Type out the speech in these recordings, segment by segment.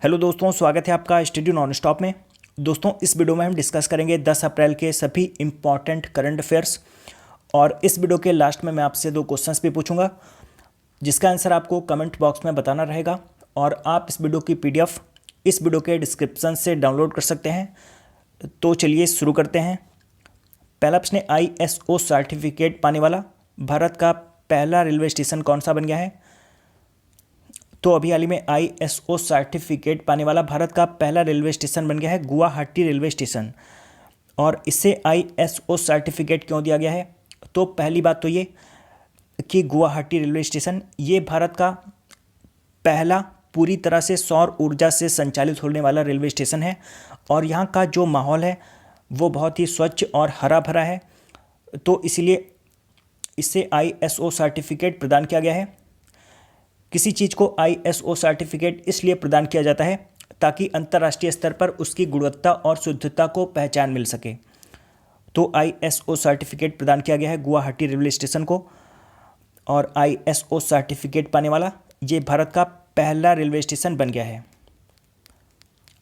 Hello दोस्तों, स्वागत है आपका स्टडी नॉन स्टॉप में। दोस्तों, इस वीडियो में हम डिस्कस करेंगे 10 अप्रैल के सभी इंपॉर्टेंट करंट अफेयर्स। और इस वीडियो के लास्ट में मैं आपसे 2 क्वेश्चंस भी पूछूंगा, जिसका आंसर आपको कमेंट बॉक्स में बताना रहेगा। और आप इस वीडियो की पीडीएफ इस वीडियो के डिस्क्रिप्शन से डाउनलोड कर सकते हैं। तो चलिए शुरू करते हैं। पहला प्रश्न है, ISO सर्टिफिकेट पाने वाला भारत का पहला रेलवे स्टेशन कौन सा बन गया है? तो अभी हाल ही में ISO सर्टिफिकेट पाने वाला भारत का पहला रेलवे स्टेशन बन गया है गुवाहाटी रेलवे स्टेशन। और इससे ISO सर्टिफिकेट क्यों दिया गया है? तो पहली बात तो ये कि गुवाहाटी रेलवे स्टेशन ये भारत का पहला पूरी तरह से सौर ऊर्जा से संचालित होने वाला रेलवे स्टेशन है। और यहाँ का जो माहौल है वो बहुत ही स्वच्छ और हरा भरा है। तो इसलिए इससे ISO सर्टिफिकेट प्रदान किया गया है। किसी चीज़ को ISO सर्टिफिकेट इसलिए प्रदान किया जाता है ताकि अंतर्राष्ट्रीय स्तर पर उसकी गुणवत्ता और शुद्धता को पहचान मिल सके। तो ISO सर्टिफिकेट प्रदान किया गया है गुवाहाटी रेलवे स्टेशन को। और ISO सर्टिफिकेट पाने वाला ये भारत का पहला रेलवे स्टेशन बन गया है।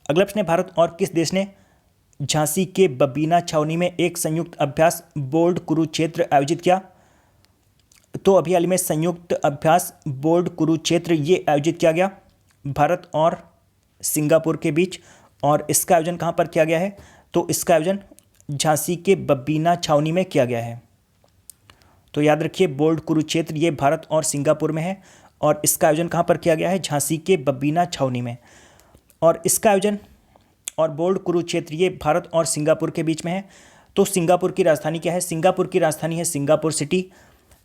अगला प्रश्न है, भारत और किस देश ने झांसी के बबीना छावनी में एक संयुक्त अभ्यास बोर्ड कुरुक्षेत्र आयोजित किया? तो अभी हाल में संयुक्त अभ्यास बोर्ड कुरुक्षेत्र ये आयोजित किया गया भारत और सिंगापुर के बीच। और इसका आयोजन कहाँ पर किया गया है? तो इसका आयोजन झांसी के बबीना छावनी में किया गया है। तो याद रखिए, बोर्ड कुरुक्षेत्र ये भारत और सिंगापुर में है और इसका आयोजन कहाँ पर किया गया है? झांसी के बबीना छावनी में। और इसका आयोजन और बोर्ड कुरुक्षेत्र ये भारत और सिंगापुर के बीच में है। तो सिंगापुर की राजधानी क्या है? सिंगापुर की राजधानी है सिंगापुर सिटी।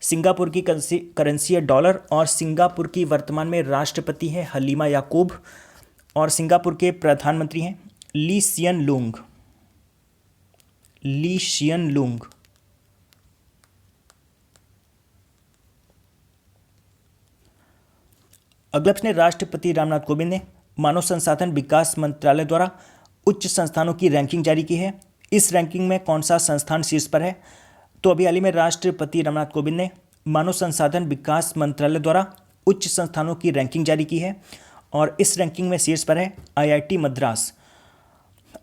सिंगापुर की करेंसी है डॉलर। और सिंगापुर की वर्तमान में राष्ट्रपति है हलीमा याकूब। और सिंगापुर के प्रधानमंत्री हैं ली सियन लूंग। अगला प्रश्न, राष्ट्रपति रामनाथ कोविंद ने मानव संसाधन विकास मंत्रालय द्वारा उच्च संस्थानों की रैंकिंग जारी की है। इस रैंकिंग में कौन सा संस्थान शीर्ष पर है? तो अभी हाल ही में राष्ट्रपति रामनाथ कोविंद ने मानव संसाधन विकास मंत्रालय द्वारा उच्च संस्थानों की रैंकिंग जारी की है। और इस रैंकिंग में शीर्ष पर है IIT मद्रास।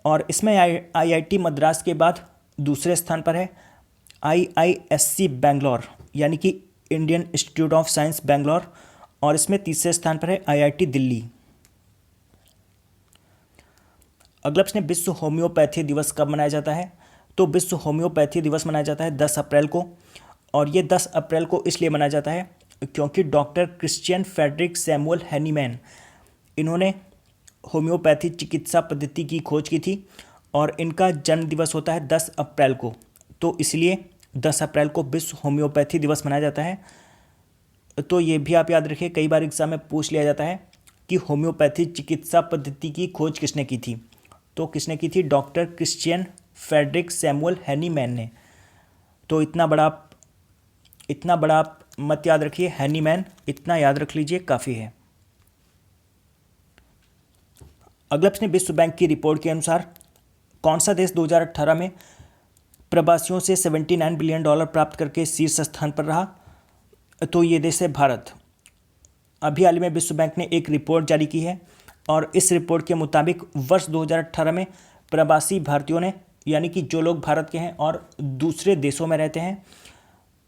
और इसमें IIT मद्रास के बाद दूसरे स्थान पर है IISc बेंगलोर, यानी कि Indian institute of science Bangalore. और इसमें तीसरे स्थान पर है IIT दिल्ली। अगला प्रश्न, विश्व होम्योपैथी दिवस कब मनाया जाता है? तो विश्व होम्योपैथी दिवस मनाया जाता है 10 अप्रैल को। और ये 10 अप्रैल को इसलिए मनाया जाता है क्योंकि doctor Christian Friedrich Samuel Hahnemann इन्होंने होम्योपैथी चिकित्सा पद्धति की खोज की थी। और इनका जन्म दिवस होता है 10 अप्रैल को। तो इसलिए 10 अप्रैल को विश्व होम्योपैथी दिवस मनाया जाता है। तो ये भी आप याद रखिए, कई बार एग्जाम में पूछ लिया जाता है कि होम्योपैथी चिकित्सा पद्धति की खोज किसने की थी? तो किसने की थी? Doctor Christian Friedrich Samuel Hahnemann ने। तो इतना बड़ा आप मत याद रखिए, हैनीमैन, इतना याद रख लीजिए, काफ़ी है। अगला प्रश्न, विश्व बैंक की रिपोर्ट के अनुसार कौन सा देश 2018 में प्रवासियों से $79 बिलियन प्राप्त करके शीर्ष स्थान पर रहा? तो ये देश है भारत। अभी हाल ही में विश्व बैंक ने एक रिपोर्ट जारी की है और इस रिपोर्ट के मुताबिक वर्ष 2018 में प्रवासी भारतीयों ने, यानी कि जो लोग भारत के हैं और दूसरे देशों में रहते हैं,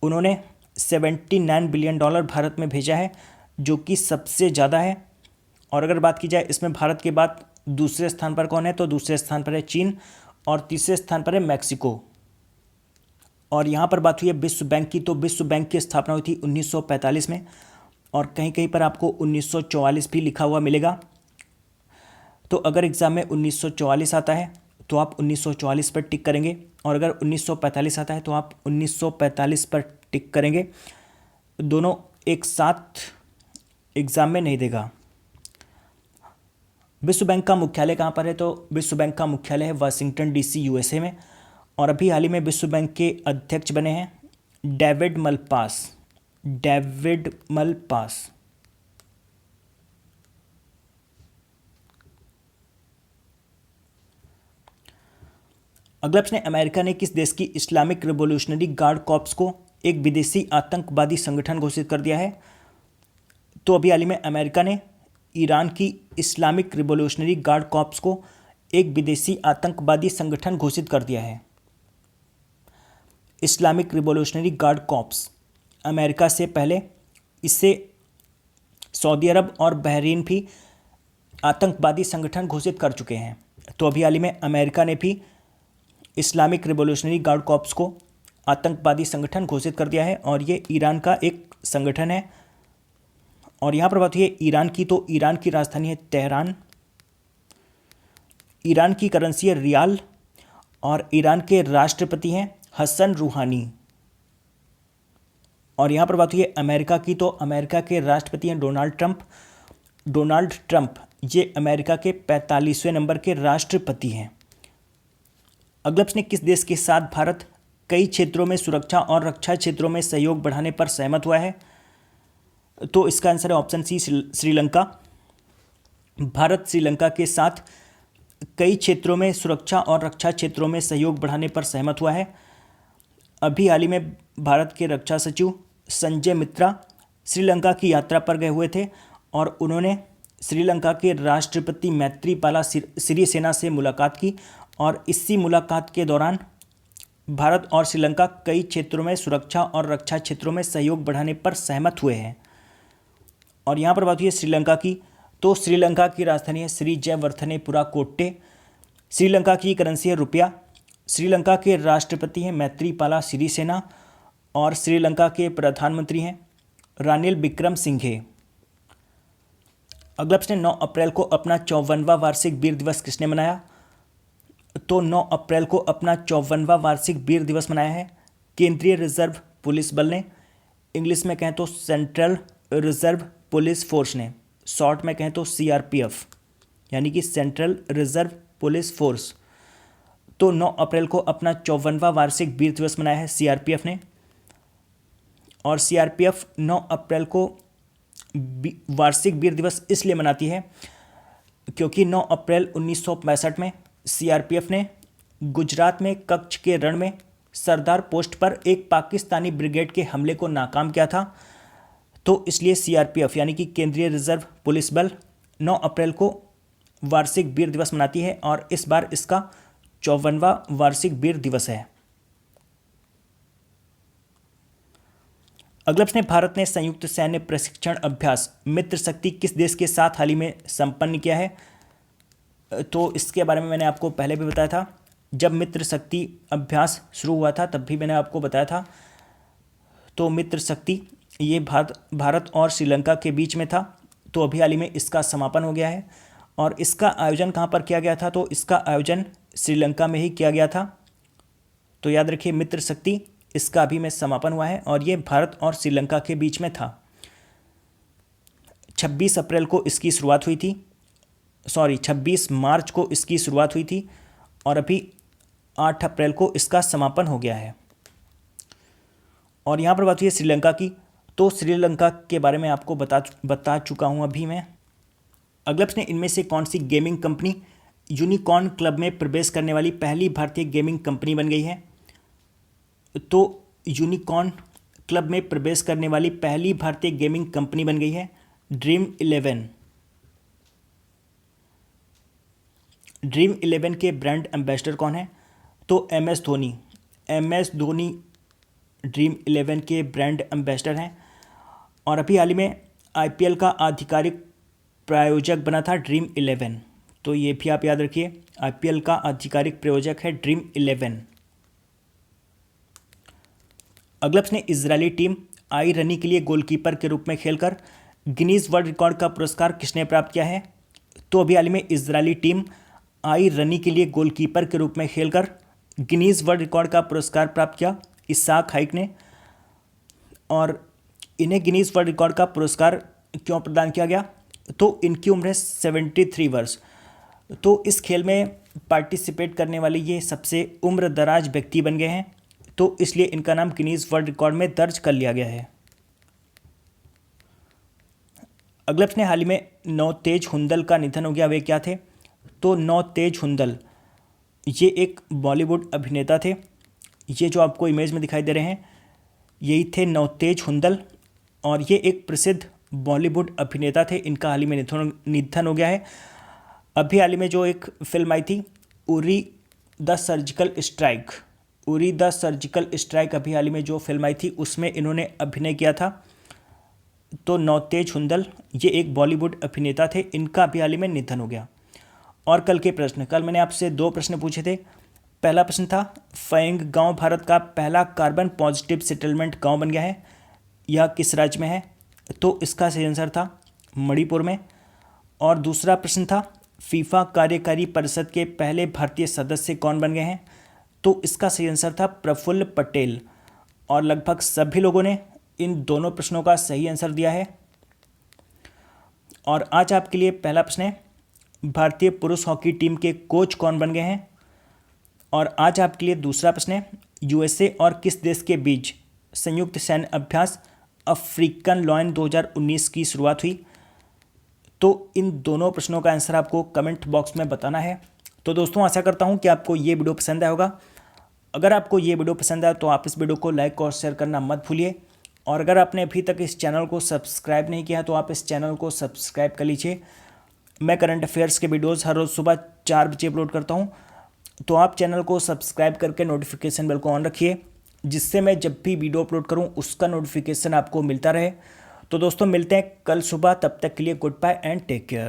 उन्होंने $79 बिलियन भारत में भेजा है, जो कि सबसे ज़्यादा है। और अगर बात की जाए इसमें भारत के बाद दूसरे स्थान पर कौन है? तो दूसरे स्थान पर है चीन और तीसरे स्थान पर है मैक्सिको। और यहाँ पर बात हुई है विश्व बैंक की, तो विश्व बैंक की स्थापना हुई थी 1945 में। और कहीं कहीं पर आपको 1944 भी लिखा हुआ मिलेगा। तो अगर एग्ज़ाम में 1944 आता है तो आप 1944 पर टिक करेंगे। और अगर 1945 आता है तो आप 1945 पर टिक करेंगे। दोनों एक साथ एग्ज़ाम में नहीं देगा। विश्व बैंक का मुख्यालय कहाँ पर है? तो विश्व बैंक का मुख्यालय है वाशिंगटन DC USA में। और अभी हाल ही में विश्व बैंक के अध्यक्ष बने हैं डेविड मलपास। अगला प्रश्न, अमेरिका ने किस देश की इस्लामिक रिवॉल्यूशनरी गार्ड कॉर्प्स को एक विदेशी आतंकवादी संगठन घोषित कर दिया है? तो अभी हाल ही में अमेरिका ने ईरान की इस्लामिक रिवॉल्यूशनरी गार्ड कॉर्प्स को एक विदेशी आतंकवादी संगठन घोषित कर दिया है। Islamic revolutionary guard corps America से पहले इसे सऊदी अरब और बहरीन भी आतंकवादी संगठन घोषित कर चुके हैं। तो अभी हाल ही में अमेरिका ने भी इस्लामिक रिवॉल्यूशनरी गार्ड कॉर्प्स को आतंकवादी संगठन घोषित कर दिया है और ये ईरान का एक संगठन है। और यहाँ पर बात हुई है ईरान की, तो ईरान की राजधानी है तेहरान, ईरान की करेंसी है रियाल और ईरान के राष्ट्रपति हैं हसन रूहानी। और यहाँ पर बात हुई है अमेरिका की, तो अमेरिका के राष्ट्रपति हैं डोनाल्ड ट्रंप ये अमेरिका के 45वें नंबर के राष्ट्रपति हैं। अगला प्रश्न, किस देश के साथ भारत कई क्षेत्रों में सुरक्षा और रक्षा क्षेत्रों में सहयोग बढ़ाने पर सहमत हुआ है? तो इसका आंसर है ऑप्शन सी, श्रीलंका। भारत श्रीलंका के साथ कई क्षेत्रों में सुरक्षा और रक्षा क्षेत्रों में सहयोग बढ़ाने पर सहमत हुआ है। अभी हाल ही में भारत के रक्षा सचिव संजय मित्रा श्रीलंका की यात्रा पर गए हुए थे और उन्होंने श्रीलंका के राष्ट्रपति मैत्रीपाला सिरिसेना से मुलाकात की और इसी मुलाकात के दौरान भारत और श्रीलंका कई क्षेत्रों में सुरक्षा और रक्षा क्षेत्रों में सहयोग बढ़ाने पर सहमत हुए हैं। और यहाँ पर बात हुई है श्रीलंका की, तो श्रीलंका की राजधानी है श्री जयवर्धनेपुरा कोट्टे, श्रीलंका की करेंसी है रुपया, श्रीलंका के राष्ट्रपति हैं मैत्रीपाला सिरिसेना और श्रीलंका के प्रधानमंत्री हैं रानिल विक्रमसिंघे। अगला प्रश्न, 9 अप्रैल को अपना 54वां वार्षिक वीर दिवस किसने मनाया? तो 9 अप्रैल को अपना 54वां वार्षिक वीर दिवस मनाया है केंद्रीय रिजर्व पुलिस बल ने, इंग्लिश में कहें तो सेंट्रल रिजर्व पुलिस फोर्स ने, शॉर्ट में कहें तो CRPF यानी कि सेंट्रल रिजर्व पुलिस फोर्स। तो 9 अप्रैल को अपना 54वां वार्षिक वीर दिवस मनाया है CRPF ने। और CRPF 9 अप्रैल को वार्षिक वीर दिवस इसलिए मनाती है क्योंकि 9 अप्रैल 1965 में CRPF ने गुजरात में कच्छ के रण में सरदार पोस्ट पर एक पाकिस्तानी ब्रिगेड के हमले को नाकाम किया था। तो इसलिए CRPF यानी कि केंद्रीय रिजर्व पुलिस बल 9 अप्रैल को वार्षिक वीर दिवस मनाती है और इस बार इसका 54वां वार्षिक वीर दिवस है। अगला प्रश्न, भारत ने संयुक्त सैन्य प्रशिक्षण अभ्यास मित्र शक्ति किस देश के साथ हाल ही में संपन्न किया है? तो इसके बारे में मैंने आपको पहले भी बताया था, जब मित्र शक्ति अभ्यास शुरू हुआ था तब भी मैंने आपको बताया था। तो मित्र शक्ति ये भारत और श्रीलंका के बीच में था, तो अभी हाल ही में इसका समापन हो गया है। और इसका आयोजन कहाँ पर किया गया था? तो इसका आयोजन श्रीलंका में ही किया गया था। तो याद रखिए मित्र शक्ति इसका अभी में समापन हुआ है और ये भारत और श्रीलंका के बीच में था। 26 अप्रैल को इसकी शुरुआत हुई थी, 26 मार्च को इसकी शुरुआत हुई थी और अभी 8 अप्रैल को इसका समापन हो गया है। और यहाँ पर बात हुई है श्रीलंका की, तो श्रीलंका के बारे में आपको बता चुका हूँ अभी मैं। अगला प्रश्न, इनमें से कौन सी गेमिंग कंपनी यूनिकॉर्न क्लब में प्रवेश करने वाली पहली भारतीय गेमिंग कंपनी बन गई है? तो यूनिकॉर्न क्लब में प्रवेश करने वाली पहली भारतीय गेमिंग कंपनी बन गई है Dream11। Dream11 के ब्रांड एम्बेसडर कौन है? तो MS धोनी Dream11 के ब्रांड एम्बेसडर हैं। और अभी हाल ही में IPL का आधिकारिक प्रायोजक बना था Dream11, तो ये भी आप याद रखिए, IPL का आधिकारिक प्रायोजक है Dream11। अगला प्रश्न, इजरायली टीम आई रनी के लिए गोलकीपर के रूप में खेलकर गिनीज वर्ल्ड रिकॉर्ड का पुरस्कार किसने प्राप्त किया है? तो अभी हाल ही में इजरायली टीम आई रनी के लिए गोलकीपर के रूप में खेलकर गिनीज वर्ल्ड रिकॉर्ड का पुरस्कार प्राप्त किया इसाक हाइक ने। और इन्हें गिनीज वर्ल्ड रिकॉर्ड का पुरस्कार क्यों प्रदान किया गया? तो इनकी उम्र है 73 वर्ष। तो इस खेल में पार्टिसिपेट करने वाले ये सबसे उम्र दराज व्यक्ति बन गए हैं, तो इसलिए इनका नाम गिनीज वर्ल्ड रिकॉर्ड में दर्ज कर लिया गया है। अगला प्रश्न, हाल ही में नवतेज हुंदल का निधन हो गया, वे क्या थे? तो नवतेज हुंदल ये एक बॉलीवुड अभिनेता थे, ये जो आपको इमेज में दिखाई दे रहे हैं यही थे नवतेज हुंदल। और ये एक प्रसिद्ध बॉलीवुड अभिनेता थे, इनका हाल ही में निधन हो गया है। अभी हाल ही में जो एक फिल्म आई थी Uri the surgical strike, Uri the surgical strike अभी हाल ही में जो फिल्म आई थी उसमें इन्होंने अभिनय किया था। तो नौतेज हुंदल ये एक बॉलीवुड अभिनेता थे, इनका अभी हाल ही में निधन हो गया। और कल के प्रश्न, कल मैंने आपसे 2 प्रश्न पूछे थे। पहला प्रश्न था फैंग गांव भारत का पहला कार्बन पॉजिटिव सेटलमेंट गांव बन गया है, यह किस राज्य में है? तो इसका सही आंसर था मणिपुर में। और दूसरा प्रश्न था फीफा कार्यकारी परिषद के पहले भारतीय सदस्य कौन बन गए हैं? तो इसका सही आंसर था प्रफुल्ल पटेल। और लगभग सभी लोगों ने इन दोनों प्रश्नों का सही आंसर दिया है। और आज आपके लिए पहला प्रश्न है भारतीय पुरुष हॉकी टीम के कोच कौन बन गए हैं? और आज आपके लिए दूसरा प्रश्न है यूएसए और किस देश के बीच संयुक्त सैन्य अभ्यास अफ्रीकन लॉयन 2019 की शुरुआत हुई? तो इन दोनों प्रश्नों का आंसर आपको कमेंट बॉक्स में बताना है। तो दोस्तों आशा करता हूं कि आपको ये वीडियो पसंद आया होगा। अगर आपको ये वीडियो पसंद आया तो आप इस वीडियो को लाइक और शेयर करना मत भूलिए। और अगर आपने अभी तक इस चैनल को सब्सक्राइब नहीं किया तो आप इस चैनल को सब्सक्राइब कर लीजिए। मैं करंट अफेयर्स के वीडियोज़ हर रोज़ सुबह 4 बजे अपलोड करता हूँ, तो आप चैनल को सब्सक्राइब करके नोटिफिकेशन बेल को ऑन रखिए, जिससे मैं जब भी वीडियो अपलोड करूँ उसका नोटिफिकेशन आपको मिलता रहे। तो दोस्तों मिलते हैं कल सुबह, तब तक के लिए goodbye and take care.